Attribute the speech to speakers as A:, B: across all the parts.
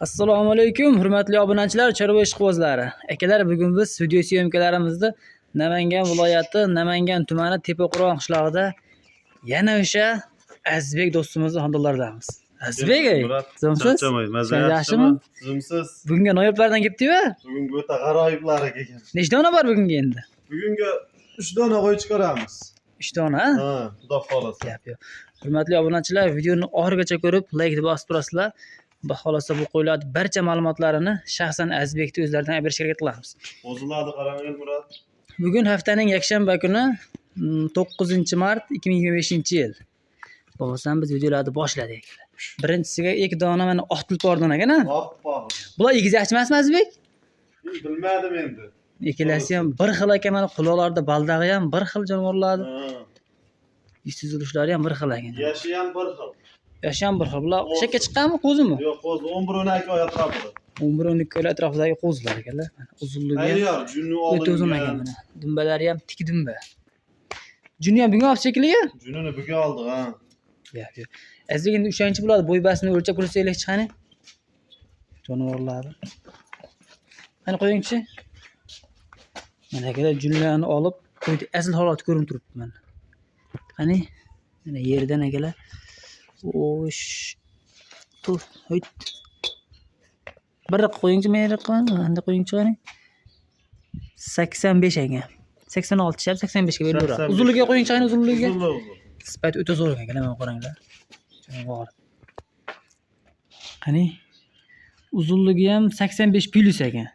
A: Assalomu alaykum, hurmatli obunachilar, chorva ishqibozlari. Akalar, bugun biz video syomkalarimizni Namangan viloyati, Namangan tumani Tepaquron qishlog'ida yana o'sha Azizbek do'stimizning xonadonlaridamiz. Azizbek, sizmisiz? Yaxshimi?
B: Sizmisiz?
A: Bugunga noyoblardan kelibdi-ku?
B: Bugungi o'ta g'aroyiblar ekan.
A: Nechta dona bor bugunga endi?
B: Bugunga 3 dona qo'y chiqaramiz.
A: 3 dona?
B: Ha, xudo xolasa.
A: Gap yo'q. Hurmatli obunachilar, videoni oxirigacha ko'rib, like deb bosib turasizlar. Xohlasa bu qo'ylarning barcha ma'lumotlarini shaxsan Azizbekning o'zlaridan berishga harakat qilamiz.
B: O'ziladi qarang Murod.
A: Bugun haftaning yakshanba kuni 9-mart 2025-yil. Bo'lmasam biz videolarni boshladik. Birinchisiga 2 dona mana oq tulpordon ekan-a?
B: Oppoq.
A: Bular egizacchi emasmi Azizbek?
B: Bilmadim endi.
A: Ikkalasi ham bir xil ekan, mana quloqlarda baldag'i ham bir xil jonivorlardi.
B: Ha.
A: Yuz tuzilishlari ham bir xil ekan.
B: Yashi ham bir xil.
A: Yashi ham bir xil. Bular shakka chiqqanmi, qo'zimi?
B: Yo'q, qo'zi 11-12 oy atrofida.
A: 11-12 oy atrofidagi qo'zilar ekanlar. Uzunligi
B: Tayyor, juni olingan.
A: o'ta uzun ekan mana. Dumbalari ham tik dumba. Juni ham bugun olib shekilliga?
B: Junini bugun oldik, ha.
A: Yo'q. Azizbek endi 3-chi bo'ladi. Bo'y basini o'lchab ko'rsanglar qani? Jonivorlarni. Qani qo'yingchi. Mana akalar junlarni olib, qo'ydi asl holati ko'rinib turibdi mana. Qani? Mana yerdan akalar. Osh. Tu, hoyt. Bir qo'yingchi, meni qani? Endi qo'yingchi qani? 85 ekan. 86 shab 85 ga beriladi. Uzunligiga qo'yingchi qani uzunligiga?
B: Uzun.
A: Sifat o'ta zo'r ekan, mana qaranglar. Jonivor. Qani? Uzunligi ham 85 plus ekan.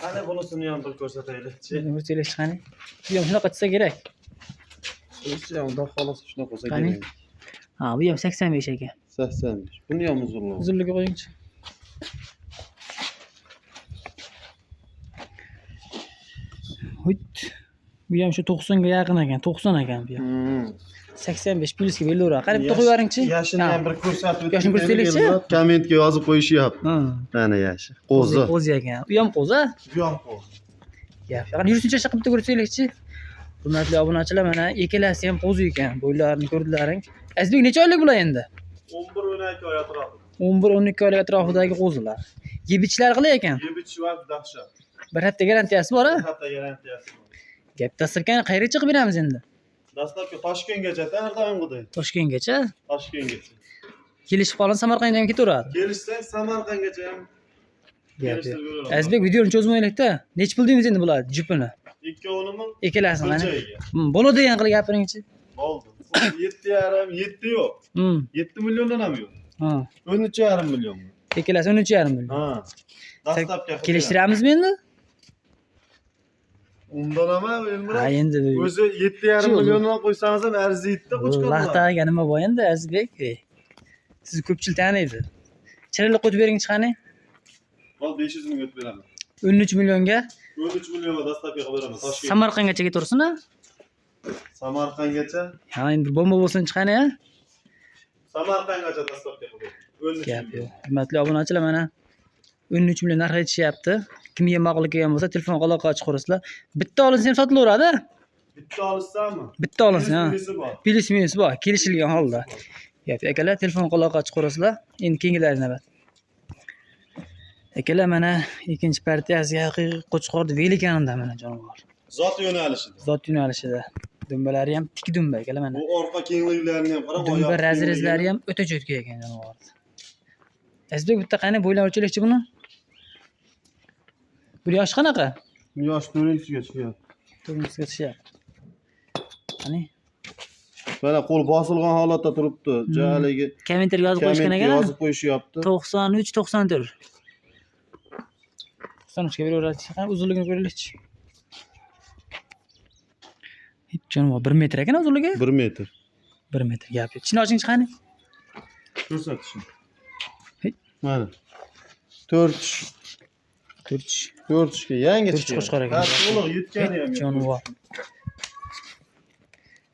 B: Qani bunisini ham bir ko'rsataylik-chi.
A: Ko'rsataylik qani? Bu ham shunaqa qilsa kerak.
B: O'zi ham xudo xolasa shunaqa qilsa
A: Qani?
B: kerak.
A: Ha, bu ham 85 ekan.
B: 85. Buni ham uzunligi.
A: Uzunligi qo'yingchi. Hut. Bu ham shu 90 ga yaqin ekan, 90 ekan bu ham. 85 plusga beraveradi. Qarab bitta qo'yib yuboringchi.
B: Yashini ham bir ko'rsatib
A: Yoshini ko'rsataylikchi?
B: Kommentga yozib qo'yishyapti. Mana yashi. Qo'zi.
A: Qo'zi ekan. Bu ham qo'zi.
B: Bu ham qo'zi.
A: Gap. Yaqin yurishuncha chiqib bitta ko'rsataylikchi. Hurmatli obunachilar, mana ikkalasi ham qo'zi ekan. Bo'ylarini ko'rdilaring. Azizbek necha oylik bular endi?
B: 11-12 oy atrofida.
A: 11-12 oylik atrofidagi qo'zilar. Yeb-ichlar qilay ekan.
B: Yeb-ichish va dahshat.
A: Bir hafta garantiyasi bor-a?
B: Bir hafta garantiyasi bor.
A: Gap dastlabki qayerga chiqib beramiz endi?
B: Dastlabki Toshkentgacha tayyorlanguday.
A: Toshkentgacha.
B: Toshkentgacha.
A: Kelishib qolin Samarqandga ham ketaveradi.
B: Kelishsak Samarqandgacha ham kelishtirib beramiz.
A: Azizbek videoni cho'zmaylikda. Nech pul deymiz endi bular jupini?
B: Ikkovinimi
A: Ikkalasini
B: bir
A: mana.
B: joyga.
A: Bo'ladi degan qilib gapiringchi.
B: Bo'ldi. 7,5, 7 yo'q. 7 milliondan ham yo'q.
A: Ha.
B: 13,5 million.
A: Ikkalasi 13,5 million.
B: Ha. Dastlabki
A: Kelishtiramizmi endi?
B: Undan ama Elmira.
A: Ha, endi
B: o'zi 7,5 milliondan qo'ysangiz ham arziydi-da qo'chqorlar.
A: Vaqtaga nima bor endi Azizbek? Sizni ko'pchilik taniydi. Chiroyli qo'yib beringchi qani?
B: Hol 500 ming o'tib beraman.
A: 13 millionga
B: 13 millionga dastlabki qilib beraman. Toshkent.
A: Samarqandgacha ketaversin-a?
B: Samarqandgacha.
A: Ha, endi bir bomba bo'lsin chiqani, ha?
B: Samarqandgacha dastlabki qilib beraman. 13
A: Gap
B: million.
A: yo'q. Hurmatli obunachilar, mana 13 million narx aytishyapti. Kimga ma'qul kelgan bo'lsa, telefon aloqa chiqarasizlar. Bitta olinsa ham sotilaveradi.
B: Bitta olsanmi?
A: Bitta olinsa, ha.
B: bor.
A: Plus minus bor, kelishilgan holda. Gap, akalar telefon aloqa chiqarasizlar. Endi keyingilar navbat. Akalar, mana ikkinchi partiyasiga haqiqiy qo'chqorni velikanida mana jonivor.
B: Zot yo'nalishida.
A: Zot yo'nalishida. Dumbalari ham tik dumba akalar mana.
B: Bu orqa kengliklarini ham qarang.
A: Dumba razrezlari ham o'ta cho'tka ekan jonivor. Azizbek bitta qani bo'ylar o'lchalikchi buni? Bu yosh qanaqa?
B: Yosh 4-ga chiqyapti.
A: 4-ga tushyapti. Qani?
B: Mana qo'l bosilgan holatda turibdi. Jaligi
A: Kommentarga yozib qo'yishgan ekan.
B: yozib qo'yishyapti.
A: 93, 94. 93 ga beraveradi. Qani uzunligini ko'raylikchi. Hech jonivor 1 metr ekan uzunligi?
B: 1 metr.
A: 1 metr gap yo'q. Ichini ochingchi qani?
B: Ko'rsatishim. Mana. 4 ga yangi chiqdi.
A: Qo'chqor ekan.
B: To'liq yetgani ham yo'q.
A: Jonivor.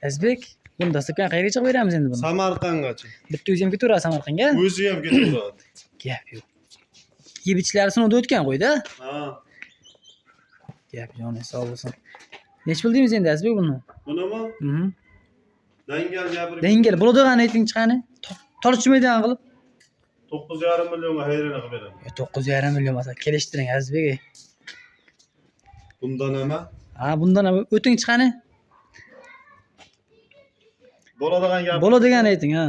A: Azizbek, buni dastlabki qayerga chiqib beramiz endi buni?
B: Samarqandgacha.
A: Bitta o'zi ham ketaveradi Samarqandga?
B: O'zi ham ketaveradi.
A: Gap yo'q. Yeb-ichlari sinovdan o'tgan qo'yda?
B: Ha.
A: Gap joni sog' bo'lsin. Nech pul deymiz endi Azizbek buni?
B: Bunimi? Dangal gapiring.
A: Dangal bo'ladigan aytingchi qani? Tortishmaydigan qilib.
B: 9,5 milyonga hayrına qilib beraman.
A: 9,5 million bo'lsa kelishtiring Azizbek.
B: Bundan nima?
A: Ha, bundan ham o'ting chiqani.
B: Bo'ladigan gap.
A: Bo'ladigan ayting, ha.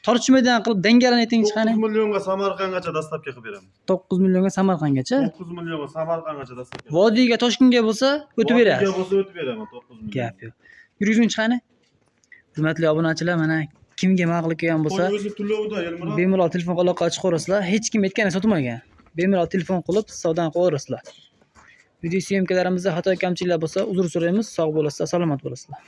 A: Tortishmaydigan qilib dangalan ayting
B: 9
A: chiqani.
B: milyonga Samarqandgacha dastlabki qilib beraman.
A: 9 millionga Samarqandgacha.
B: 9 milyonga Samarqandgacha dastlabki.
A: Vodiyga, Toshkentga bo'lsa o'tib berasiz.
B: Vodiyga bo'lsa o'tib beraman 9 million.
A: Gap yo'q. Yurgizing chiqani. Hurmatli obunachilar, mana kimga ma'qul kelgan bo'lsa,
B: O'zi to'lovda Elmurod.
A: bemalol telefon aloqa chiqaverasizlar. Hech kim aytgani sotmagan. Bemalol telefon qilib savdoni qilaverasizlar. Video syomkalarimizda xato kamchiliklar bo'lsa, uzr so'raymiz. Sog' bo'lasizlar, salomat bo'lasizlar.